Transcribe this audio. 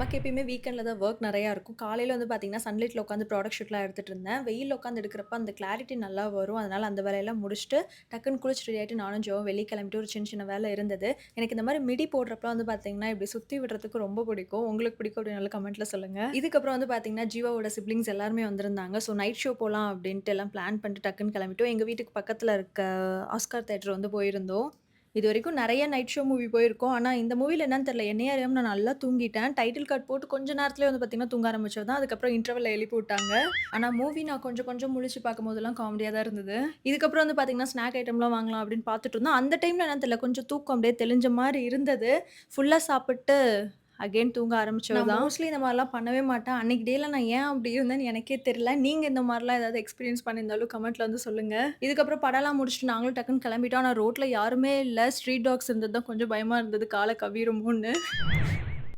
நமக்கு எப்பயுமே வீக்கெண்ட்ல தான் வொர்க் நெறையா இருக்கும். காலையில வந்து பார்த்தீங்கன்னா, சன்லைட்ல உட்காந்து ப்ராடக்ட் ஷூட்லாம் எடுத்துட்டு இருந்தேன். வெயில்ல உட்காந்து எடுக்கிறப்ப அந்த கிளாரிட்டி நல்லா வரும். அதனால அந்த வேலையெல்லாம் முடிச்சுட்டு, டக்குன்னு குளிச்சுட்டு ரெடி ஆயிட்டு நானும் ஜோவும் வெளிய கிளம்பிட்டு ஒரு சின்ன சின்ன வேலை இருந்தது. எனக்கு இந்த மாரி மிடி போடுறப்பலாம் வந்து பார்த்தீங்கன்னா, இப்படி சுத்தி விடுறதுக்கு ரொம்ப பிடிக்கும். உங்களுக்கு பிடிக்கும் அப்படின்னாலும் கமெண்ட்ல சொல்லுங்க. இதுக்கப்புறம் வந்து பார்த்தீங்கன்னா, ஜீவாவோட சிப்லிங்ஸ் எல்லாருமே வந்திருந்தாங்க. ஸோ நைட் ஷோ போலாம் அப்படின்ட்டு எல்லாம் பிளான் பண்ணிட்டு டக்குன்னு கிளம்பிட்டோம். எங்க வீட்டுக்கு பக்கத்துல இருக்க ஆஸ்கார் தியேட்டர் வந்து போயிருந்தோம். இதுவரைக்கும் நெறைய நைட் ஷோ மூவி போயிருக்கோம். ஆனா, இந்த மூவில என்னன்னு தெரியல. என்னையே அறியாம நான் நல்லா தூங்கிட்டேன். டைட்டில் கார்ட் போட்டு கொஞ்ச நேரத்திலேயே வந்து பார்த்தீங்கன்னா, தூங்க ஆரம்பிச்சது தான். அதுக்கப்புறம் இன்டர்வல்ல எழுப்பி விட்டாங்க. ஆனா, மூவி நான் கொஞ்சம் கொஞ்சம் முழிச்சு பார்க்கும்போதெல்லாம் காமெடியா தான் இருந்தது. இதுக்கப்புறம் வந்து பார்த்தீங்கன்னா, ஸ்நாக் ஐட்டம்லாம் வாங்கலாம் அப்படின்னு பார்த்துட்டு இருந்தோம். அந்த டைம்ல என்னன்னு தெரியல. கொஞ்சம் தூக்கம் அப்படியே தெளிஞ்ச மாரி இருந்தது. ஃபுல்லா சாப்பிட்டு அகைன் தூங்க ஆரம்பிச்சது தான். நான் மோஸ்ட்லி இந்த மாரிலாம் பண்ணவே மாட்டேன். அன்னைக்கு டேல நான் ஏன் அப்படி இருந்தேன்னு எனக்கே தெரியல. நீங்க இந்த மாரிலாம் ஏதாவது எக்ஸ்பீரியன்ஸ் பண்ணியிருந்தாலும் கமெண்ட்ல வந்து சொல்லுங்க. இதுக்கப்புறம் படம்லாம் முடிச்சுட்டு நாங்களும் டக்குன்னு கிளம்பிட்டோம். ஆனா ரோட்ல யாருமே இல்ல. ஸ்ட்ரீட் டாக்ஸ் இருந்தது தான் கொஞ்சம் பயமா இருந்தது. கால கவ்விருமோன்னு.